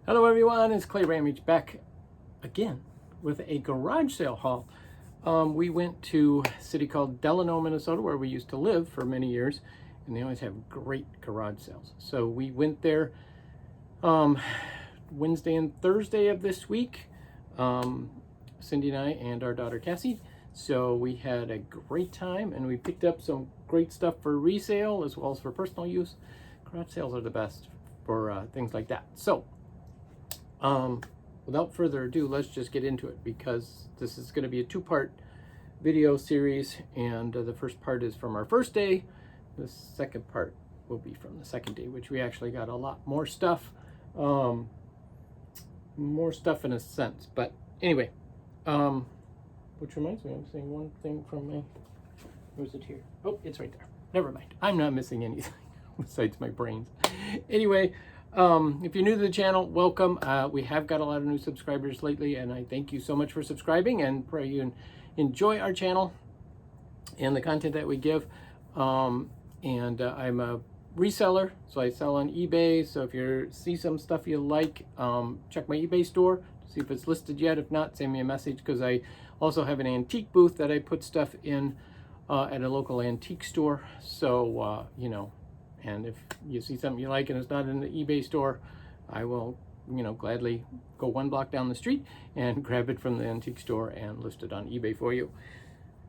Hello everyone, it's clayrammage back again with a garage sale haul. We went to a city called Delano, Minnesota, where we used to live for many years, and they always have great garage sales. So we went there Wednesday and Thursday of this week, Cindy and I and our daughter Cassie. So we had a great time, and we picked up some great stuff for resale as well as for personal use. Garage sales are the best for things like that. So without further ado, let's just get into it, because this is going to be a two-part video series, and the first part is from our first day. The second part will be from the second day, which we actually got a lot more stuff. More stuff in a sense, but anyway, which reminds me, I'm saying one thing from my, where's it here? Oh, it's right there. Never mind. I'm not missing anything besides my brains. Anyway, if you're new to the channel, welcome. We have got a lot of new subscribers lately, and I thank you so much for subscribing, and pray you enjoy our channel and the content that we give. I'm a reseller, so I sell on eBay. So if you see some stuff you like, check my eBay store to see if it's listed yet. If not, send me a message, because I also have an antique booth that I put stuff in at a local antique store. So you know, and if you see something you like and it's not in the eBay store, I will, gladly go one block down the street and grab it from the antique store and list it on eBay for you.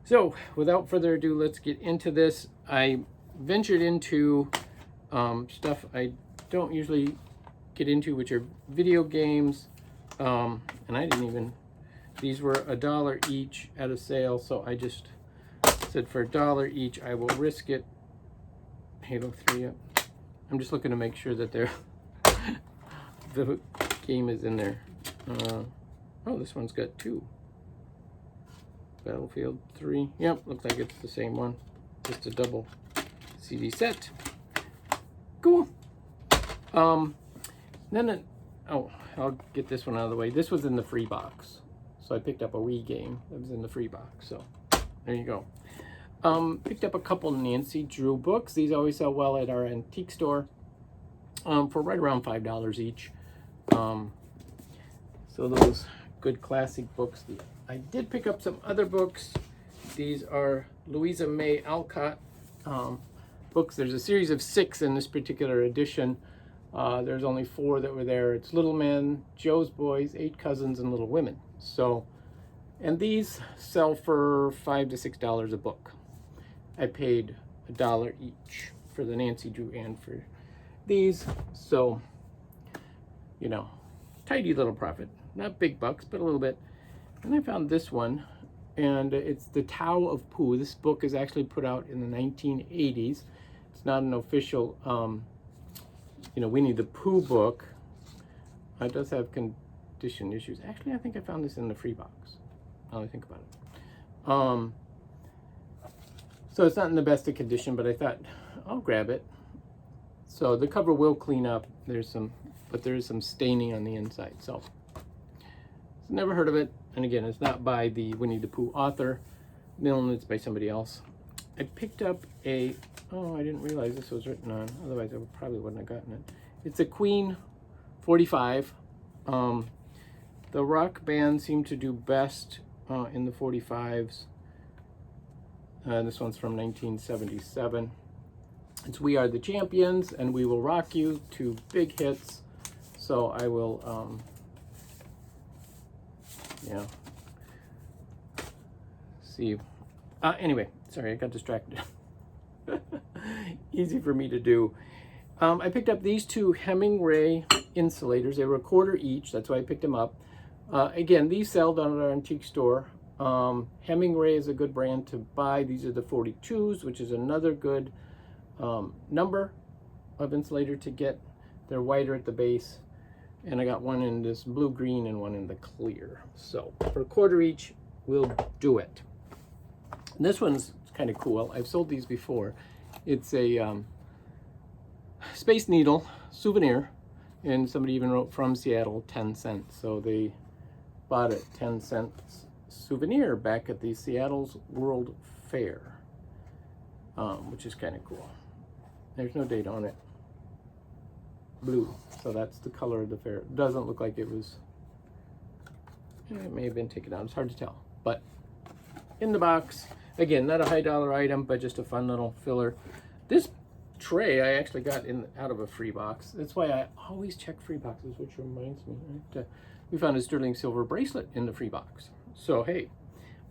So without further ado, let's get into this. I ventured into stuff I don't usually get into, which are video games. And I didn't even, these were $1 each at a sale. So I just said for $1 each, I will risk it. Halo 3 up. I'm just looking to make sure that they're the game is in there. Oh, this one's got 2. Battlefield 3. Yep, looks like it's the same one. Just a double CD set. Cool. Then oh, I'll get this one out of the way. This was in the free box, so I picked up a Wii game that was in the free box. So there you go. Picked up a couple Nancy Drew books. These always sell well at our antique store for right around $5 each. So those good classic books. I did pick up some other books. These are Louisa May Alcott books. There's a series of 6 in this particular edition. There's only 4 that were there. It's Little Men, Joe's Boys, 8 Cousins, and Little Women. So, and these sell for $5 to $6 a book. I paid $1 each for the Nancy Drew and for these. So, tidy little profit. Not big bucks, but a little bit. And I found this one, and it's The Tao of Pooh. This book is actually put out in the 1980s. It's not an official, Winnie the Pooh book. It does have condition issues. Actually, I think I found this in the free box, now that I think about it. So it's not in the best of condition, but I thought I'll grab it. So the cover will clean up. But there is some staining on the inside. So never heard of it. And again, it's not by the Winnie the Pooh author. No, it's by somebody else. I picked up I didn't realize this was written on. Otherwise, I probably wouldn't have gotten it. It's a Queen 45. The rock band seemed to do best in the 45s. This one's from 1977. It's We Are the Champions and We Will Rock You, 2 big hits. So I will, see. Anyway, sorry, I got distracted. Easy for me to do. I picked up these 2 Hemingway insulators. They were $1 each. That's why I picked them up. Again, these sell down at our antique store. Hemingway is a good brand to buy. These are the 42s, which is another good number of insulator to get. They're whiter at the base, and I got one in this blue-green and one in the clear. So for $1 each, we'll do it. And this one's kind of cool. I've sold these before. It's a Space Needle souvenir, and somebody even wrote from Seattle, 10 cents. So they bought it 10 cents souvenir back at the Seattle's World Fair, which is kind of cool. There's no date on it. blue. So that's the color of the fair. It doesn't look like it was, it may have been taken out. It's hard to tell. But in the box, again, not a high dollar item, but just a fun little filler. This tray I actually got out of a free box. That's why I always check free boxes, which reminds me, right? We found a sterling silver bracelet in the free box. So hey,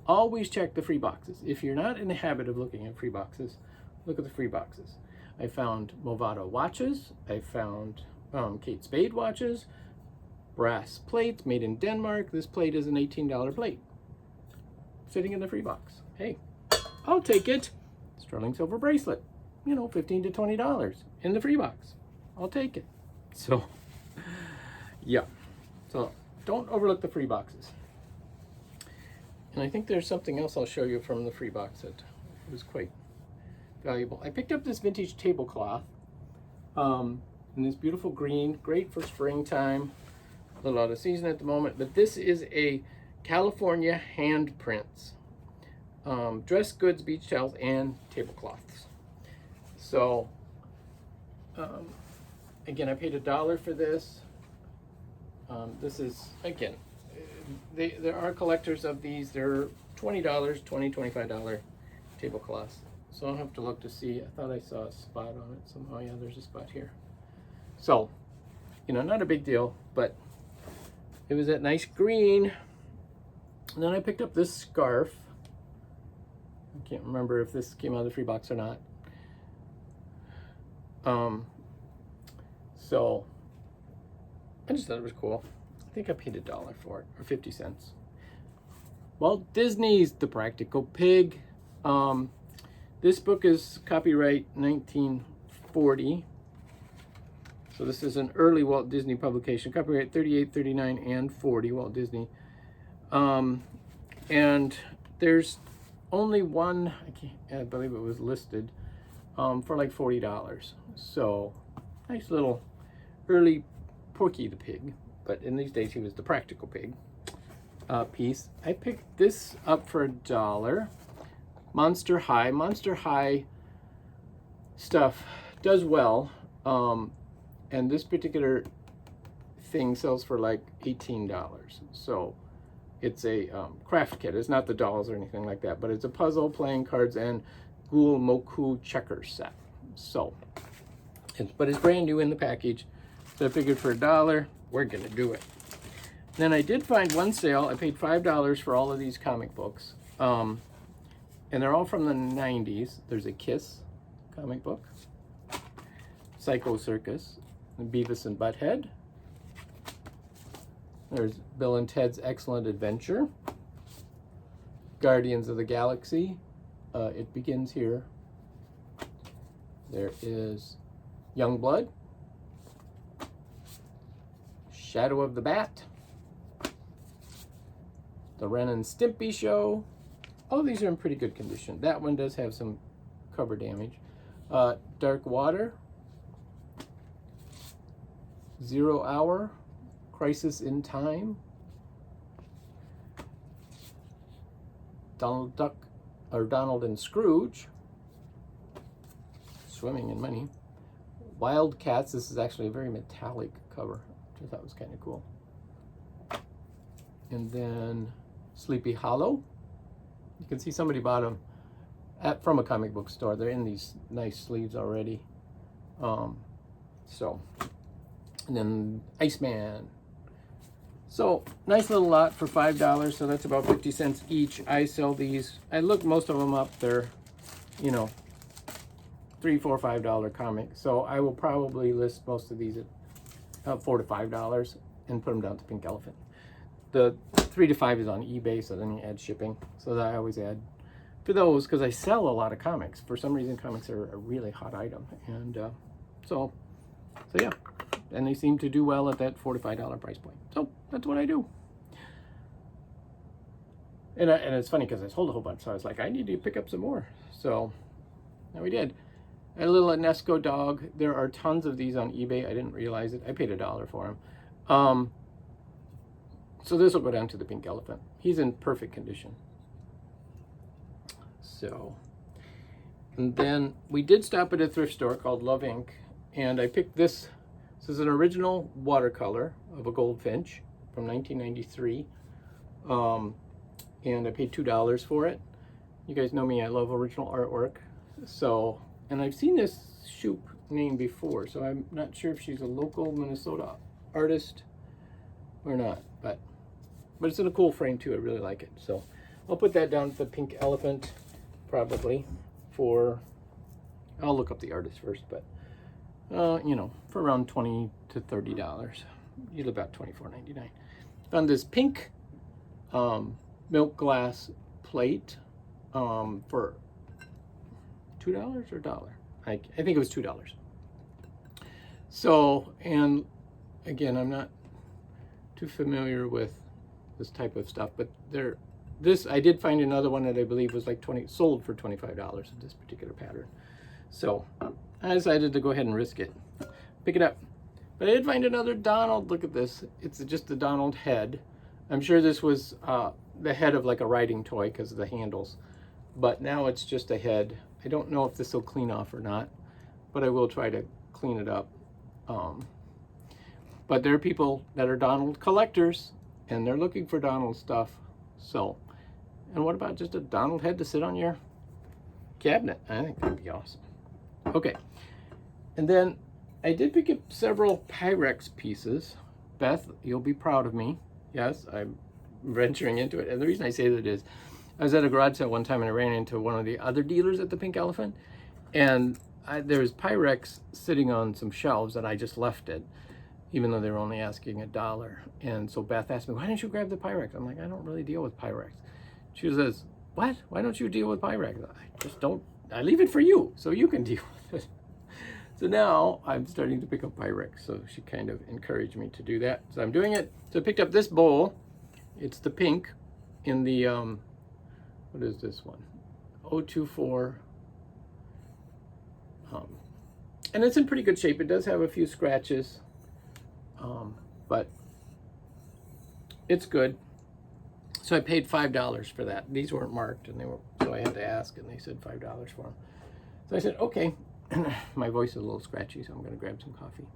always check the free boxes. If you're not in the habit of looking at free boxes, look at the free boxes. I found Movado watches. I found Kate Spade watches, brass plates made in Denmark. This plate is an $18 plate sitting in the free box. Hey, I'll take it. Sterling silver bracelet, you know, $15 to $20 in the free box. I'll take it. So yeah, so don't overlook the free boxes. And I think there's something else I'll show you from the free box that was quite valuable. I picked up this vintage tablecloth in this beautiful green, great for springtime. A little out of season at the moment, but this is a California handprints, dress goods, beach towels, and tablecloths. So again, I paid $1 for this. This is, again, there are collectors of these. They're $20, $20, $25 tablecloths. So I'll have to look to see. I thought I saw a spot on it somehow. Yeah, there's a spot here. So, you know, not a big deal, but it was that nice green. And then I picked up this scarf. I can't remember if this came out of the free box or not. So I just thought it was cool. I think I paid $1 for it, or 50 cents. Walt Disney's The Practical Pig. This book is copyright 1940. So this is an early Walt Disney publication, copyright 38, 39, and 40, Walt Disney. And there's only one, I believe it was listed, for like $40. So nice little early Porky the Pig, but in these days he was the Practical Pig piece. I picked this up for $1. Monster High. Monster High stuff does well. And this particular thing sells for like $18. So it's a craft kit. It's not the dolls or anything like that, but it's a puzzle, playing cards, and Ghoul Moku checkers set. So, but it's brand new in the package. So I figured for $1, we're gonna do it. Then I did find one sale. I paid $5 for all of these comic books. And they're all from the 90s. There's a Kiss comic book, Psycho Circus, Beavis and Butthead. There's Bill and Ted's Excellent Adventure, Guardians of the Galaxy, It Begins Here. There is Youngblood, Shadow of the Bat, The Ren and Stimpy Show. All of these are in pretty good condition. That one does have some cover damage. Dark Water, 0 Hour, Crisis in Time, Donald Duck, or Donald and Scrooge, Swimming in Money, Wildcats. This is actually a very metallic cover, which I thought was kind of cool. And then Sleepy Hollow. You can see somebody bought them from a comic book store. They're in these nice sleeves already. So, and then Iceman. So nice little lot for $5. So that's about 50 cents each. I sell these. I looked most of them up. They're, you know, $3, $4, $5 comics. So I will probably list most of these at $4 to $5 and put them down to Pink Elephant. The 3 to 5 is on eBay, so then you add shipping. So that I always add for those because I sell a lot of comics. For some reason, comics are a really hot item, and so yeah. And they seem to do well at that $4 to $5 price point. So that's what I do. And it's funny because I sold a whole bunch, so I was like, I need to pick up some more. So now we did. A little Nesco dog. There are tons of these on eBay. I didn't realize it. I paid $1 for him. So this will go down to the Pink Elephant. He's in perfect condition. So, and then we did stop at a thrift store called Love Inc. And I picked this This is an original watercolor of a goldfinch from 1993. And I paid $2 for it. You guys know me, I love original artwork. So, and I've seen this Shoop name before, so I'm not sure if she's a local Minnesota artist or not, but it's in a cool frame too. I really like it. So I'll put that down at the pink elephant probably for, I'll look up the artist first, but you know, for around $20 to $30, usually about $24.99. Found this pink milk glass plate for $2 or $1. I think it was $2. So, and again, I'm not too familiar with this type of stuff, but I did find another one that I believe was like sold for $25 in this particular pattern. So I decided to go ahead and risk it, pick it up. But I did find another Donald. Look at this. It's just the Donald head. I'm sure this was the head of like a riding toy because of the handles, but now it's just a head. I don't know if this will clean off or not, but I will try to clean it up. But there are people that are Donald collectors and they're looking for Donald stuff. So, and what about just a Donald head to sit on your cabinet? I think that'd be awesome. Okay, and then I did pick up several Pyrex pieces. Beth, you'll be proud of me. Yes, I'm venturing into it. And the reason I say that is I was at a garage sale one time and I ran into one of the other dealers at the Pink Elephant, and there was Pyrex sitting on some shelves and I just left it, even though they were only asking $1. And so Beth asked me, why didn't you grab the Pyrex? I'm like, I don't really deal with Pyrex. She says, what? Why don't you deal with Pyrex? I just don't. I leave it for you so you can deal with it. So now I'm starting to pick up Pyrex. So she kind of encouraged me to do that. So I'm doing it. So I picked up this bowl. It's the pink in the, what is this one? 024. And it's in pretty good shape. It does have a few scratches, but it's good. So I paid $5 for that. These weren't marked, and so I had to ask, and they said $5 for them. So I said, okay. My voice is a little scratchy, so I'm going to grab some coffee.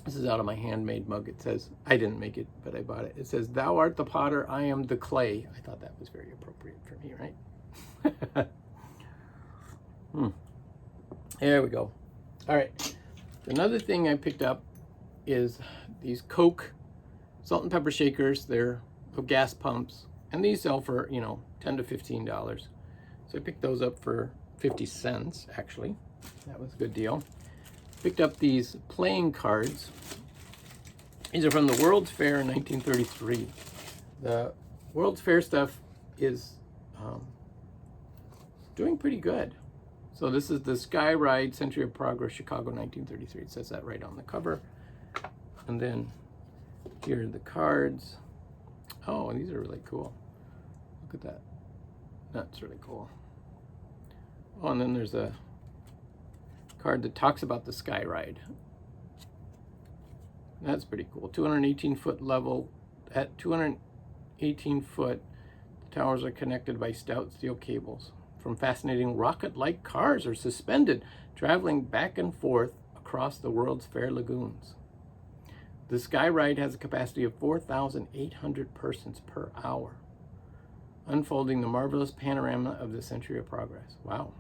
This is out of my handmade mug. It says, I didn't make it, but I bought it. It says, thou art the potter, I am the clay. I thought that was very appropriate for me, right? There we go. All right. Another thing I picked up is these Coke salt and pepper shakers. They're gas pumps, and these sell for, you know, $10 to $15. So I picked those up for 50 cents, actually. That was a good deal. Picked up these playing cards. These are from the World's Fair in 1933. The World's Fair stuff is doing pretty good. So this is the Sky Ride Century of Progress, Chicago, 1933. It says that right on the cover. And then here are the cards. Oh, these are really cool. Look at that. That's really cool. Oh, and then there's a card that talks about the Sky Ride. That's pretty cool. 218 foot level. At 218 foot, the towers are connected by stout steel cables. From fascinating rocket-like cars are suspended, traveling back and forth across the World's Fair lagoons. The Sky Ride has a capacity of 4,800 persons per hour, unfolding the marvelous panorama of the Century of Progress. Wow.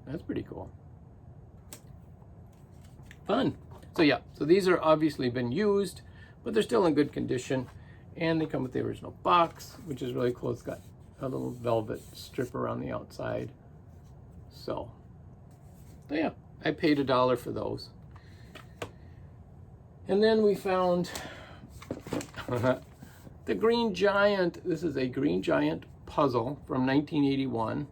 That's pretty cool. Fun. So yeah, so these are obviously been used, but they're still in good condition. And they come with the original box, which is really cool. It's got a little velvet strip around the outside. So yeah, I paid $1 for those. And then we found the Green Giant. This is a Green Giant puzzle from 1981.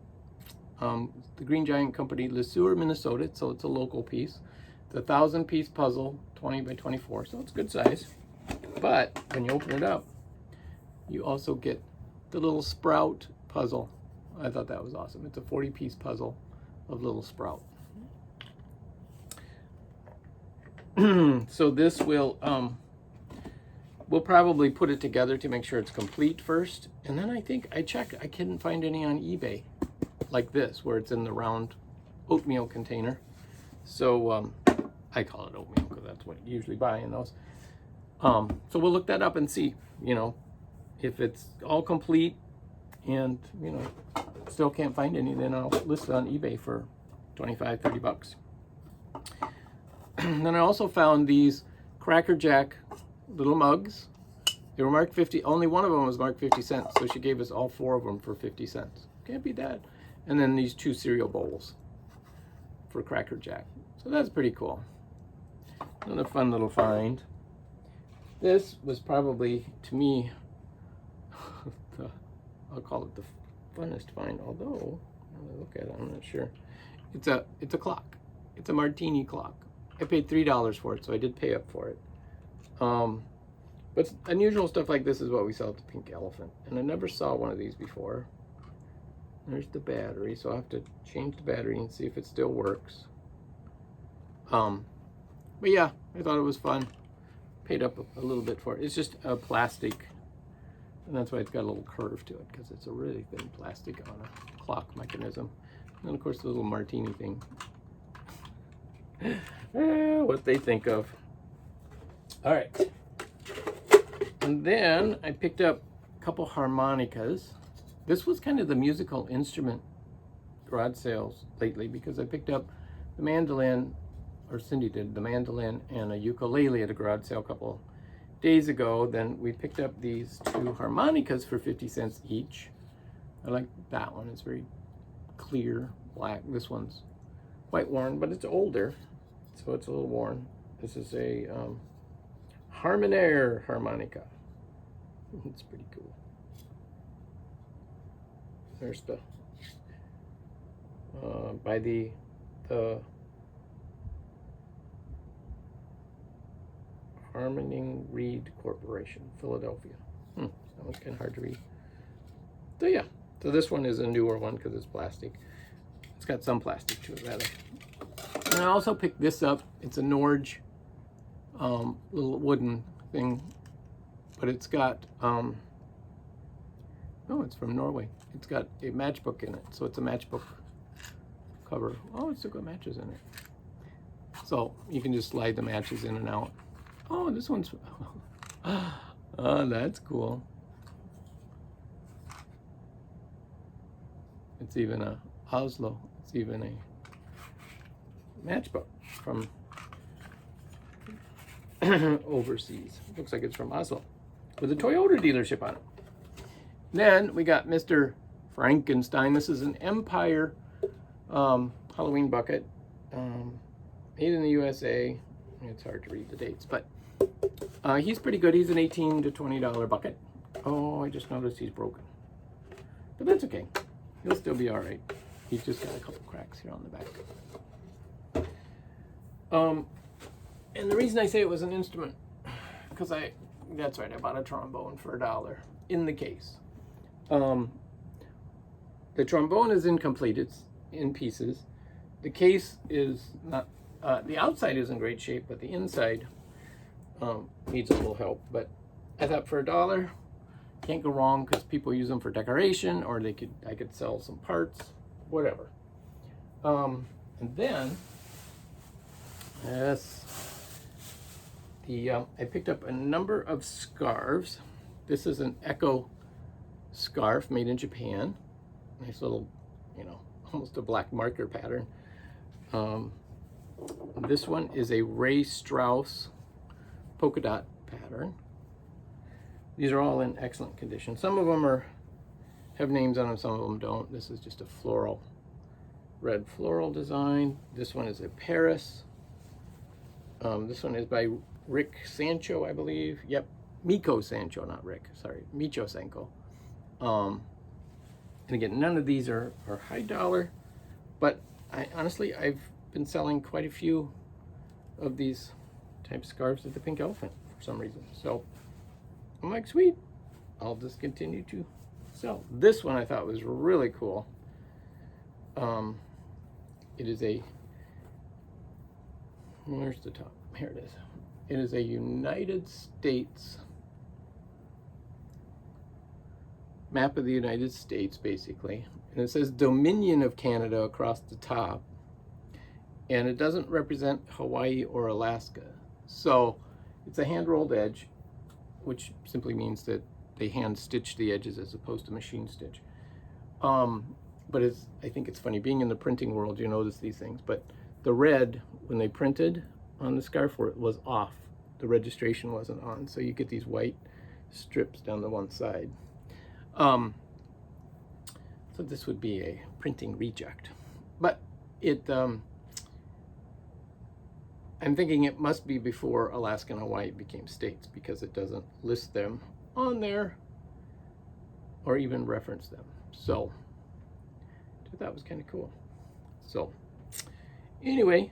The Green Giant Company, Le Sueur, Minnesota, so it's a local piece. It's a 1,000-piece puzzle, 20 by 24, so it's good size. But when you open it up, you also get the little Sprout puzzle. I thought that was awesome. It's a 40-piece puzzle of little Sprout. So this will, we'll probably put it together to make sure it's complete first. And then I think I checked, I couldn't find any on eBay like this, where it's in the round oatmeal container. So I call it oatmeal because that's what you usually buy in those. So we'll look that up and see, if it's all complete and, still can't find any, then I'll list it on eBay for 25, 30 bucks. Then I also found these Cracker Jack little mugs. They were marked 50, only one of them was marked 50 cents, so she gave us all 4 of them for 50 cents. Can't beat that. And then these 2 cereal bowls for Cracker Jack. So that's pretty cool. Another fun little find. This was probably, to me, I'll call it the funnest find, although, when I look at it, I'm not sure. It's a clock. It's a martini clock. I paid $3 for it, so I did pay up for it. But unusual stuff like this is what we sell at the Pink Elephant. And I never saw one of these before. There's the battery, so I'll have to change the battery and see if it still works. But yeah, I thought it was fun. Paid up a little bit for it. It's just a plastic, and that's why it's got a little curve to it, because it's a really thin plastic on a clock mechanism. And then of course the little martini thing. What they think of. All right. And then I picked up a couple harmonicas. This was kind of the musical instrument garage sales lately, because I picked up the mandolin, or Cindy did, the mandolin and a ukulele at a garage sale a couple days ago. Then we picked up these 2 harmonicas for 50 cents each. I like that one. It's very clear black. This one's quite worn, but it's older, so it's a little worn. This is a Harmonaire harmonica. It's pretty cool. There's the by the Harmoning Reed Corporation, Philadelphia. That one's kind of hard to read. So yeah, so this one is a newer one because it's plastic. It's got some plastic to it, rather. And I also picked this up. It's a Norge little wooden thing, but it's got no, it's from Norway. It's got a matchbook in it, so it's a matchbook cover. Oh, it's still got matches in it, so you can just slide the matches in and out. Oh, this one's oh, that's cool. It's even a Oslo. It's even a matchbook from overseas. Looks like it's from Oslo, with a Toyota dealership on it. Then we got Mr. Frankenstein. This is an Empire Halloween bucket, made in the USA. It's hard to read the dates, but he's pretty good. He's an $18 to $20 bucket. Oh, I just noticed he's broken, but that's okay. He'll still be all right. He's just got a couple cracks here on the back. And the reason I say it was an instrument, because that's right, I bought a trombone for $1 in the case. The trombone is incomplete. It's in pieces. The case is not, the outside is in great shape, but the inside needs a little help. But I thought for $1, can't go wrong, because people use them for decoration, or I could sell some parts, whatever. And then, yes, I picked up a number of scarves. This is an Echo scarf made in Japan. Nice little, almost a black marker pattern. This one is a Ray Strauss polka dot pattern. These are all in excellent condition. Some of them have names on them, some of them don't. This is just a floral, red floral design. This one is a Paris. This one is by Rick Sancho, I believe. Yep, Miko Sancho, not Rick. Sorry, Micho Sanko. And again, none of these are high dollar, but honestly, I've been selling quite a few of these type scarves at the Pink Elephant for some reason. So I'm like, sweet, I'll just continue to sell. This one I thought was really cool. It is a, where's the top? Here it is. It is a United States map of the United States, basically, and it says Dominion of Canada across the top, and it doesn't represent Hawaii or Alaska. So it's a hand-rolled edge, which simply means that they hand-stitch the edges as opposed to machine stitch. But I think it's funny, being in the printing world, you notice these things, but the red, when they printed on the scarf, was off. The registration wasn't on, so you get these white strips down the one side. So this would be a printing reject. But I'm thinking it must be before Alaska and Hawaii became states, because it doesn't list them on there or even reference them. So I thought that was kind of cool. So anyway,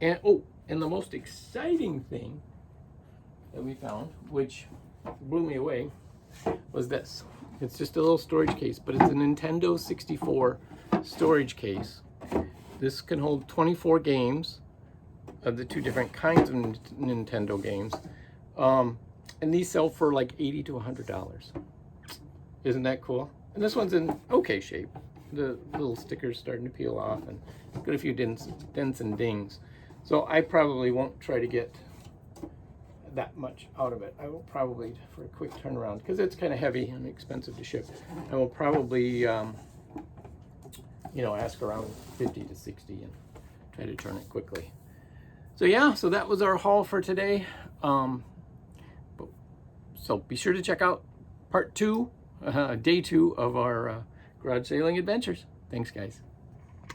and the most exciting thing that we found, which blew me away, was this. It's just a little storage case, but it's a Nintendo 64 storage case. This can hold 24 games of the 2 different kinds of Nintendo games. And these sell for like $80 to $100. Isn't that cool? And this one's in okay shape. The little sticker's starting to peel off and got a few dents and dings. So I probably won't try to get that much out of it. I will probably, for a quick turnaround, because it's kind of heavy and expensive to ship, I will probably ask around 50 to 60 and try to turn it quickly. So yeah, so that was our haul for today. So be sure to check out part 2, day 2 of our garage sailing adventures. Thanks, guys.